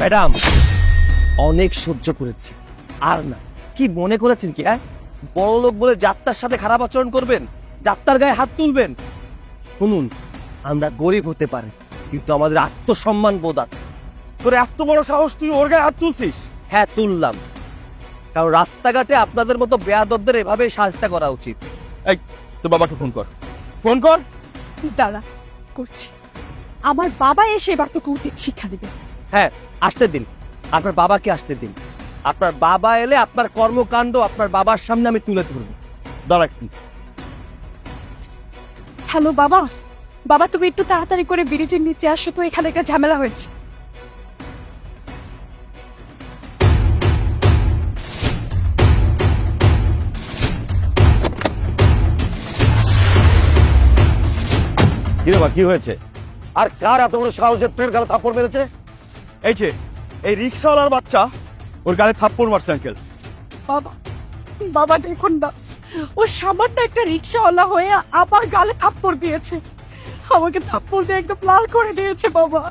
Madam, অনেক সহ্য করেছি, আর না। কি মনে করেছেন কি বড় লোক বলে যাত্রার সাথে খারাপ আচরণ করবেন, যাত্রার গায়ে হাত তুলবেন? শুনুন, আমরা গরিব হতে পারি, কিন্তু আমাদের আত্মসম্মান বোধ আছে। তোর এত বড় সাহস, তুই ওর গায়ে হাত তুলছিস? হ্যাঁ, তুললাম। কারণ রাস্তাঘাটে আপনাদের মতো বেয়াদবদের এভাবেই সাহায্য করা উচিত। এই, তোর বাবাকে ফোন কর, ফোন কর। দাঁড়া, করছি। আমার বাবা এসে এবার তোকে উচিত শিক্ষা দেবে। হ্যাঁ, আসতে দিন, আপনার বাবাকে আসতে দিন। আপনার বাবা এলে আপনার কর্মকাণ্ড আপনার বাবার সামনে আমি তুলে ধরব। দাঁড়া। হ্যালো বাবা, বাবা তুমি একটু তাড়াতাড়ি করে ব্রিজের নিচে আসো তো, এখানে একটা ঝামেলা হয়েছে। কি রে বা, কি হয়েছে? আর কার এত বড় সাহস যে তোর গালে থাপ্পড় মেরেছে? এই যে এই রিক্সাওয়ালার বাচ্চা ওর গালে থাপ্পড় মারছে আঙ্কেল। বাবা, বাবা দেখুন না, ও সামান্য একটা রিক্সাওয়ালা হয়ে আবার গালে থাপ্পড় দিয়েছে। আমাকে থাপ্পড় দিয়ে একদম লাল করে দিয়েছে বাবা।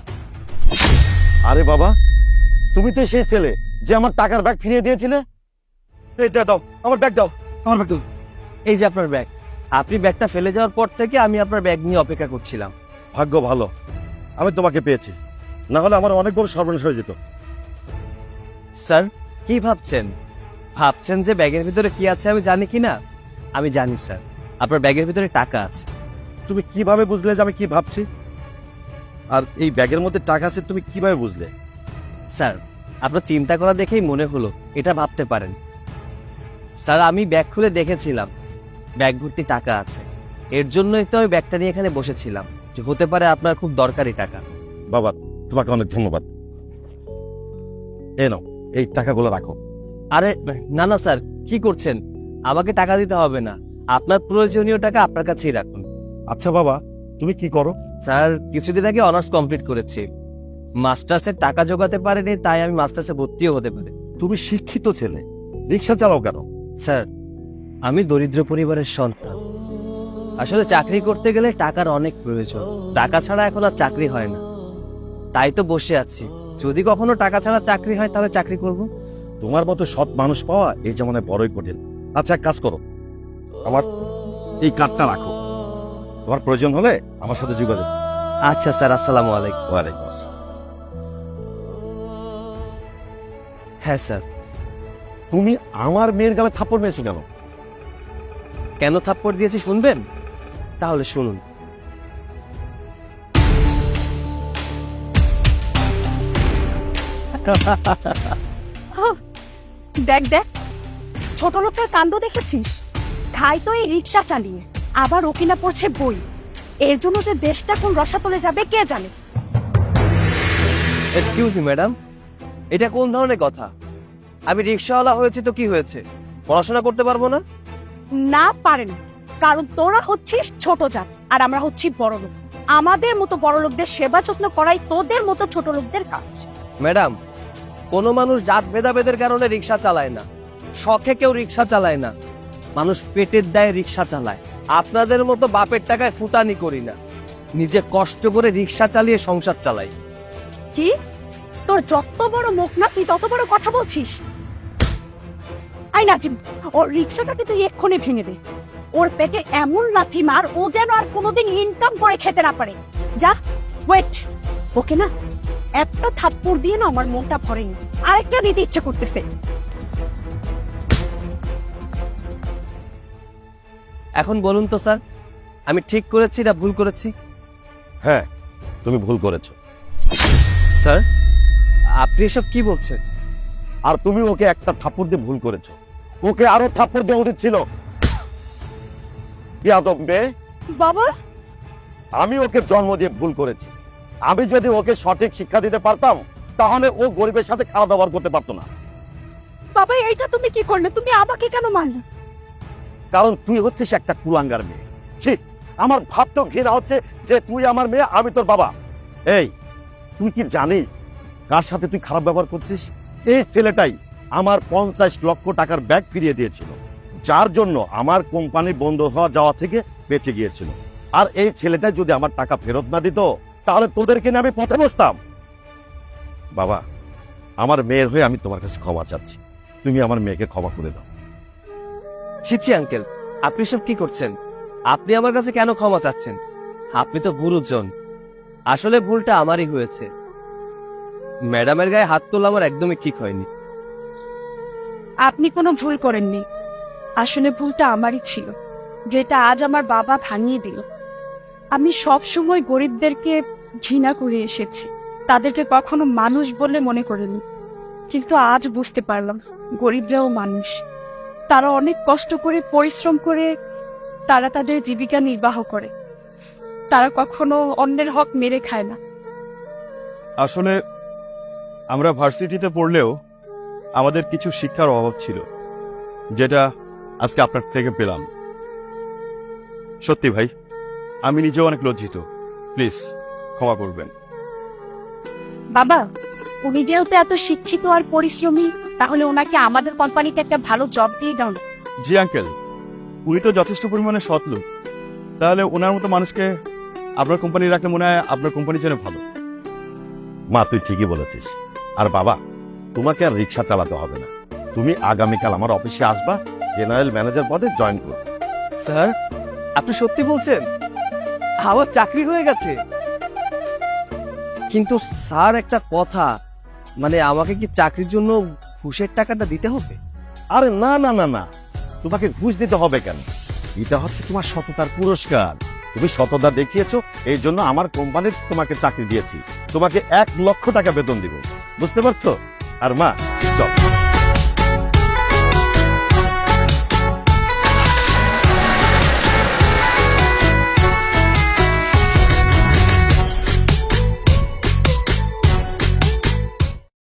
আরে বাবা, তুমি তো সেই ছেলে যে আমার টাকার ব্যাগ ফিরিয়ে দিয়েছিলে। এই দাও, আমার ব্যাগ দাও, আমার ব্যাগ দাও। এই যে আপনার ব্যাগ। আপনি ব্যাগটা ফেলে যাওয়ার পর থেকে আমি আপনার ব্যাগ নিয়ে অপেক্ষা করছিলাম। ভাগ্য ভালো আমি তোমাকে পেয়েছি, না হলে আমার অনেক বড় সর্বনাশ হয়ে যেত। স্যার, কি ভাবছেন? ভাবছেন যে ব্যাগের ভিতরে কি আছে আমি জানি কি না? আমি জানি স্যার, আপনার ব্যাগের ভিতরে টাকা আছে। তুমি কিভাবে বুঝলে যে আমি কি ভাবছি? আর এই ব্যাগের মধ্যে টাকা আছে তুমি কিভাবে বুঝলে? স্যার, আপনার চিন্তা করা দেখেই মনে হলো এটা ভাবতে পারেন। স্যার, আমি ব্যাগ খুলে দেখেছিলাম ব্যাগ ভর্তি টাকা আছে। এর জন্যই তো আমি ব্যাগটা নিয়ে এখানে বসেছিলাম, যে হতে পারে আপনার খুব দরকারি টাকা। বাবা, তোমাকে অনেক ধন্যবাদ। নাও, এই টাকাগুলো রাখো। আরে না না স্যার, কি করছেন? আমাকে টাকা দিতে হবে না, আপনার প্রয়োজনীয় টাকা আপনার কাছেই রাখুন। আচ্ছা বাবা, তুমি কি করো? স্যার, কিছুদিন আগে অনার্স কমপ্লিট করেছি। মাস্টার্সের টাকা জোগাতে পারেনি, তাই আমি মাস্টার্সে ভর্তিও হতে পারি। তুমি শিক্ষিত ছেলে, রিক্সা চালাও কেন? স্যার, আমি দরিদ্র পরিবারের সন্তান। আসলে চাকরি করতে গেলে টাকার অনেক প্রয়োজন, টাকা ছাড়া এখন আর চাকরি হয় না। তাই তো বসে আছি, যদি কখনো টাকা ছাড়া চাকরি হয় তাহলে চাকরি করব। তোমার মতো সৎ মানুষ পাওয়া এই জামানায় বড়ই কঠিন। আচ্ছা, এক কাজ করো, আমার এই কার্ডটা রাখো, তোমার প্রয়োজন হলে আমার সাথে যোগাযোগ। আচ্ছা স্যার, আসসালামু আলাইকুম। ওয়ালাইকুম আসসালাম। হ্যাঁ স্যার। তুমি আমার মেয়ের গালে থাপ্পড় মেরেছো কেন? কেন থাপ্পড় দিয়েছি শুনবেন? তাহলে শুনুন। দেখ দেখ, ছোট লোকটার কাণ্ড দেখেছিস? খাই তো এই রিক্সা চালিয়ে, আবার ও কিনা পড়ছে বই। এর জন্য যে দেশটা কোন রসাতলে যাবে কে জানে। এক্সকিউজ মি ম্যাডাম, এটা কোন ধরনের কথা? আমি রিক্সাওয়ালা হয়েছি তো কি হয়েছে, পড়াশোনা করতে পারবো না? না পারে না, কারণ তোরা হচ্ছিস ছোট জাত আর আমরা হচ্ছি বড় লোক। আমাদের মতো বড় লোকদের সেবা যত্ন করাই তোদের মতো ছোট লোকদের কাজ। ম্যাডাম, কোনো মানুষ জাত ভেদাভেদের কারণে রিক্সা চালায় না, শখে কেউ রিক্সা চালায় না। মানুষ পেটের দায়ে রিক্সা চালায়। আপনাদের মতো বাপের টাকায় ফুটানি করি না, নিজে কষ্ট করে রিক্সা চালিয়ে সংসার চালাই। কি তোর যত বড় মুখ না, তুই তত বড় কথা বলছিস? আই নাজিম, ওর রিক্সাটাকে তুই এক্ষুনি ভেঙে দে। ওর পেটে এমন লাথি মার ও যেন আর কোনোদিন ইনকাম করে খেতে না পারে। যা, ওয়েট। ওকে না একটা থাপ্পড় দিয়ে না আমার মনটা ভরেনি, আরেকটা দিতে ইচ্ছে করতেছে। এখন বলুন তো স্যার, আমি ঠিক করেছি না ভুল করেছি? হ্যাঁ, তুমি ভুল করেছো। স্যার, আপনি এসব কি বলছেন? আর তুমি ওকে একটা থাপ্পড় দিয়ে ভুল করেছো, ওকে আরো থাপ্পড় দেওয়া উচিত ছিল। কি আদব মেয়ে! বাবা, আমি ওকে জন্ম দিয়ে ভুল করেছি। আমি যদি ওকে সঠিক শিক্ষা দিতে পারতাম, তাহলে ও গরিবের সাথে খারাপ ব্যবহার করতে পারতো না। বাবা এইটা তুমি কি করলে? তুমি আমাকে কেন মারলে? কারণ তুই হচ্ছিস একটা কুলাঙ্গার মেয়ে। ছি, আমার ভাবতেও ঘৃণা হচ্ছে যে তুই আমার মেয়ে, আমি তোর বাবা। এই, তুই কি জানিস কার সাথে তুই খারাপ ব্যবহার করছিস? এই ছেলেটাই আমার 50 লক্ষ টাকার ব্যাগ ফিরিয়ে দিয়েছিল, যার জন্য আমার কোম্পানি বন্ধ হওয়া যাওয়া থেকে বেঁচে গিয়েছিল। আর এই ছেলেটা যদি আমার টাকা ফেরত না দিত, তাহলে তোদেরকে নিয়ে আমি পথে বসতাম। বাবা, আমার মেয়ের হয়ে আমি তোমার কাছে ক্ষমা চাচ্ছি, তুমি আমার মেয়েকে ক্ষমা করে দাও। ছিচ্ছি আঙ্কেল, আপনি সব কি করছেন? আপনি আমার কাছে কেন ক্ষমা চাচ্ছেন? আপনি তো গুরুজন। আসলে ভুলটা আমারই হয়েছে। ম্যাডামের গায়ে হাত তোলা আমার একদমই ঠিক হয়নি। আপনি কোনো ভুল করেননি, আসলে ভুলটা আমারই ছিল, যেটা আজ আমার বাবা ভাঙিয়ে দিল। আমি সব সময় গরিবদেরকে ঘৃণা করে এসেছি, তাদেরকে কখনো মানুষ বলে মনে করিনি। কিন্তু আজ বুঝতে পারলাম গরিবরাও মানুষ। তারা অনেক কষ্ট করে, পরিশ্রম করে তারা তাদের জীবিকা নির্বাহ করে। তারা কখনো অন্যের হক মেরে খায় না। আসলে আমরা ভার্সিটিতে পড়লেও আমাদের কিছু শিক্ষার অভাব ছিল, যেটা আজকে আপনার থেকে পেলাম। সত্যি ভাই, আমি নিজেও অনেক লজ্জিত। প্লিজ ক্ষমা করবেন। বাবা, উনি যেহেতু এত শিক্ষিত আর পরিশ্রমী, তাহলে ওনাকে আমাদের কোম্পানিতে একটা ভালো জব দিয়ে দাও না। জি আঙ্কেল, উনি তো যথেষ্ট পরিমাণে সৎ লোক। তাহলে ওনার মতো মানুষকে আপনার কোম্পানি রাখলে মনে হয় আপনার কোম্পানির জন্য ভালো। মা, তুই ঠিকই বলেছিস। আর বাবা, তোমাকে আর রিক্সা চালাতে হবে না। তুমি আগামীকাল আমার অফিসে আসবা, জেনারেল ম্যানেজার পদে জয়েন করবে। স্যার, আপনি সত্যি বলছেন? আমার চাকরি হয়ে গেছে? কিন্তু স্যার, একটা কথা, মানে আমাকে কি চাকরির জন্য ঘুষের টাকাটা দিতে হবে? আরে না না না না, তোমাকে ঘুষ দিতে হবে কেন? এটা হচ্ছে তোমার সততার পুরস্কার। তুমি সততা দেখিয়েছো, এই জন্য আমার কোম্পানিতে তোমাকে চাকরি দিয়েছি। তোমাকে 1 লক্ষ টাকা বেতন দিব, বুঝতে পারছো? আর মা, চল।